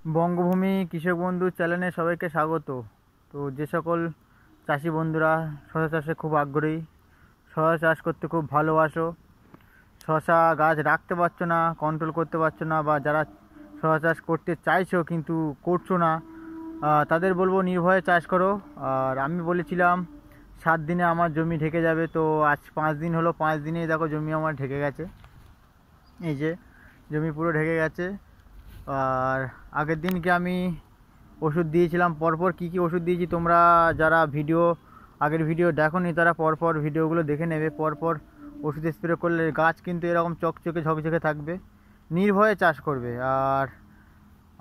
বঙ্গভূমি কৃষক বন্ধু চ্যানেলে সবাইকে স্বাগত। তো যে সকল চাষি বন্ধুরা শশা চাষে খুব আগ্রহী, শশা চাষ করতে খুব ভালোবাসো, শশা গাছ রাখতে পারছো না, কন্ট্রোল করতে পারছো না, বা যারা শশা চাষ করতে চাইছো কিন্তু করছো না, তাদের বলবো নির্ভয়ে চাষ করো। আর আমি বলেছিলাম 7 দিনে আমার জমি ঢেকে যাবে, তো আজ 5 দিন হলো, 5 দিনেই দেখো জমি আমার ঢেকে গেছে। এই যে জমি পুরো ঢেকে গেছে। আর আগের দিনকে আমি ওষুধ দিয়েছিলাম, পরপর কি কি ওষুধ দিয়েছি তোমরা যারা আগের ভিডিও দেখোনি তারা পরপর ভিডিওগুলো দেখে নেবে। পরপর ওষুধ স্প্রে করলে গাছ কিন্তু এরকম চকচকে ঝকঝকে থাকবে, নির্ভয়ে চাষ করবে। আর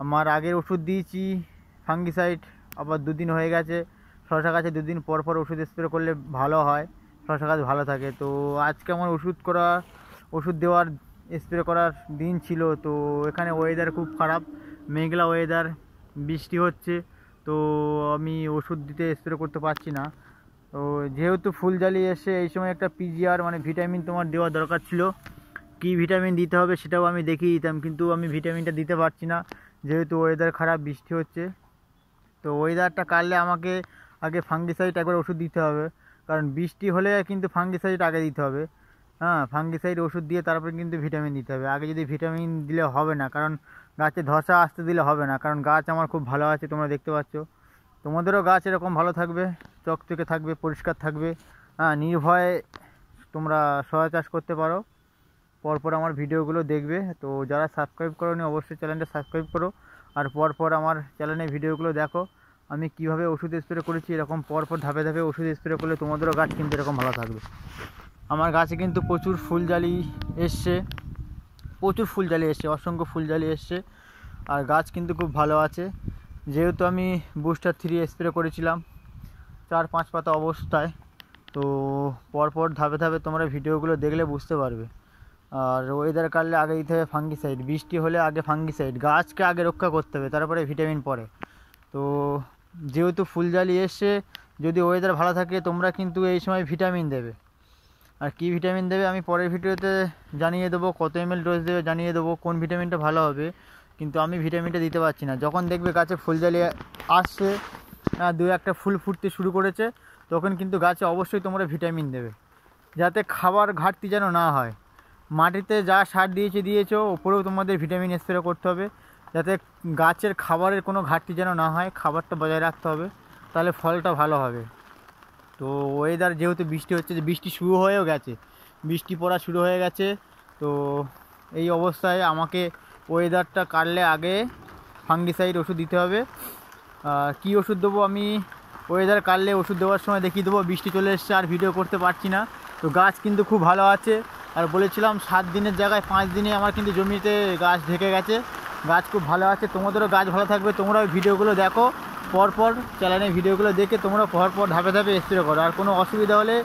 আমার আগের ওষুধ দিয়েছি ফাঙ্গিসাইড, আবার 2 দিন হয়ে গেছে। শশা গাছে 2 দিন পর পর ওষুধ স্প্রে করলে ভালো হয়, শশা গাছ ভালো থাকে। তো আজকে আমার ওষুধ দেওয়ার স্প্রে করার দিন ছিল। তো এখানে ওয়েদার খুব খারাপ, মেঘলা ওয়েদার, বৃষ্টি হচ্ছে, তো আমি ওষুধ দিতে স্প্রে করতে পারছি না। তো যেহেতু ফুল জ্বালিয়ে এসে এই সময় একটা পিজিআর মানে ভিটামিন তোমার দেওয়া দরকার ছিল, কি ভিটামিন দিতে হবে সেটাও আমি দেখিয়ে দিতাম, কিন্তু আমি ভিটামিনটা দিতে পারছি না যেহেতু ওয়েদার খারাপ, বৃষ্টি হচ্ছে। তো ওয়েদারটা কাটলে আমাকে আগে ফাঙ্গিসাইড একবার ওষুধ দিতে হবে, কারণ বৃষ্টি হলে কিন্তু ফাঙ্গিসাইড আগে দিতে হবে। হ্যাঁ, ফাঙ্গিসাইড ওষুধ দিয়ে তারপরে কিন্তু ভিটামিন দিতে হবে। আগে যদি ভিটামিন দিলে হবে না, কারণ গাছে ধসা আসতে দিলে হবে না, কারণ গাছ আমার খুব ভালো আছে, তোমরা দেখতে পাচ্ছ। তোমাদেরও গাছ এরকম ভালো থাকবে, চকচকে থাকবে, পরিষ্কার থাকবে। হ্যাঁ, নির্ভয়ে তোমরা সয়া চাষ করতে পারো। পরপর আমার ভিডিওগুলো দেখবে। তো যারা সাবস্ক্রাইব করোনি অবশ্যই চ্যানেলটা সাবস্ক্রাইব করো, আর পরপর আমার চ্যানেলে ভিডিওগুলো দেখো আমি কিভাবে ওষুধ স্প্রে করেছি। এরকম পরপর ধাপে ধাপে ওষুধ স্প্রে করলে তোমাদেরও গাছ কিন্তু এরকম ভালো থাকবে। আমার গাছে কিন্তু প্রচুর ফুলজালি এসছে, অসংখ্য ফুলজালি এসছে, আর গাছ কিন্তু খুব ভালো আছে। যেহেতু আমি বুস্টার 3 স্প্রে করেছিলাম 4-5 পাতা অবস্থায়। তো পরপর ধাপে ধাপে তোমরা ভিডিওগুলো দেখলে বুঝতে পারবে। আর ওয়েদার কাটলে আগে দিতে হবে ফাঙ্গিসাইড, বৃষ্টি হলে আগে ফাঙ্গিসাইড, গাছকে আগে রক্ষা করতে হবে, তারপরে ভিটামিন পরে। তো যেহেতু ফুলজালি এসছে, যদি ওয়েদার ভালো থাকে তোমরা কিন্তু এই সময় ভিটামিন দেবে। আর কি ভিটামিন দেবে আমি পরের ভিডিওতে জানিয়ে দেবো, কত ml ডোজ দেবে জানিয়ে দেবো, কোন ভিটামিনটা ভালো হবে। কিন্তু আমি ভিটামিনটা দিতে পারছি না। যখন দেখবে গাছে ফুলজালি আসছে, 2-1টা ফুল ফুটতে শুরু করেছে, তখন কিন্তু গাছে অবশ্যই তোমরা ভিটামিন দেবে, যাতে খাবার ঘাটতি যেন না হয়। মাটিতে যা সার দিয়েছো ওপরেও তোমাদের ভিটামিন স্প্রে করতে হবে, যাতে গাছের খাবারের কোনো ঘাটতি যেন না হয়, খাবারটা বজায় রাখতে হবে, তাহলে ফলটা ভালো হবে। তো ওয়েদার যেহেতু বৃষ্টি হচ্ছে, যে বৃষ্টি শুরু হয়েও গেছে, বৃষ্টি পড়া শুরু হয়ে গেছে। তো এই অবস্থায় আমাকে ওয়েদারটা কাটলে আগে ফাঙ্গিসাইড ওষুধ দিতে হবে। কি ওষুধ দেবো আমি ওয়েদার কাটলে ওষুধ দেওয়ার সময় দেখিয়ে দেবো। বৃষ্টি চলে এসছে, আর ভিডিও করতে পারছি না। তো গাছ কিন্তু খুব ভালো আছে, আর বলেছিলাম 7 দিনের জায়গায় 5 দিনে আমার কিন্তু জমিতে গাছ ঢেকে গেছে, গাছ খুব ভালো আছে। তোমাদেরও গাছ ভালো থাকবে, তোমরাও ভিডিওগুলো দেখো, পরপর চ্যানেলে ভিডিওগুলো দেখে তোমরা পরপর ধাপে ধাপে স্প্রে করো। আর কোনো অসুবিধা হলে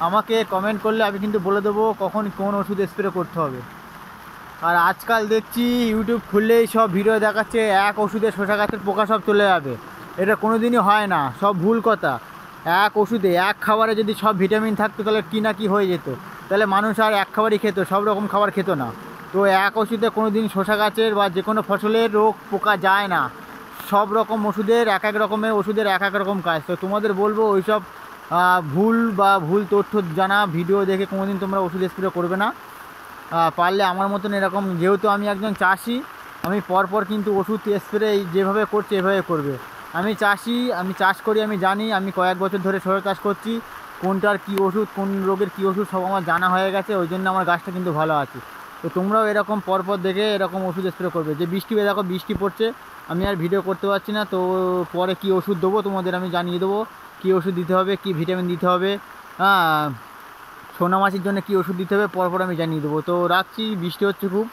আমাকে কমেন্ট করলে আমি কিন্তু বলে দেবো কখন কোন ওষুধ স্প্রে করতে হবে। আর আজকাল দেখছি ইউটিউব খুললেই সব ভিডিও দেখাচ্ছে এক ওষুধে শসা গাছের পোকা সব চলে যাবে, এটা কোনো দিনই হয় না, সব ভুল কথা। এক ওষুধে, এক খাবারে যদি সব ভিটামিন থাকতো তাহলে কী না কী হয়ে যেত, তাহলে মানুষ আর এক খাবারই খেত, সব রকম খাবার খেত না। তো এক ওষুধে কোনো দিন শসা গাছের বা যে কোনো ফসলের রোগ পোকা যায় না। সব রকম ওষুধের এক এক রকমের ওষুধের এক এক রকম কাজ। তো তোমাদের বলবো ওইসব ভুল তথ্য জানা ভিডিও দেখে কোনো দিন তোমরা ওষুধ স্প্রে করবে না। পারলে আমার মতন এরকম, যেহেতু আমি একজন চাষি, আমি পরপর কিন্তু ওষুধ স্প্রে যেভাবে করছি এভাবে করবে। আমি চাষি, আমি চাষ করি, আমি জানি, আমি কয়েক বছর ধরে শসা চাষ করছি, কোনটার কী ওষুধ, কোন রোগের কী ওষুধ সব আমার জানা হয়ে গেছে, ওই জন্য আমার গাছটা কিন্তু ভালো আছে। তো তোমরাও এরকম পরপর দেখে এরকম ওষুধ স্প্রে করবে। যে দেখো বৃষ্টি পড়ছে, আমি আর ভিডিও করতে পারছি না, তো পরে কী ওষুধ দেবো তোমাদের আমি জানিয়ে দেবো, কী ওষুধ দিতে হবে, কী ভিটামিন দিতে হবে, সোনা মাছির জন্য কী ওষুধ দিতে হবে পরপর আমি জানিয়ে দেবো। তো রাখছি, বৃষ্টি হচ্ছে খুব।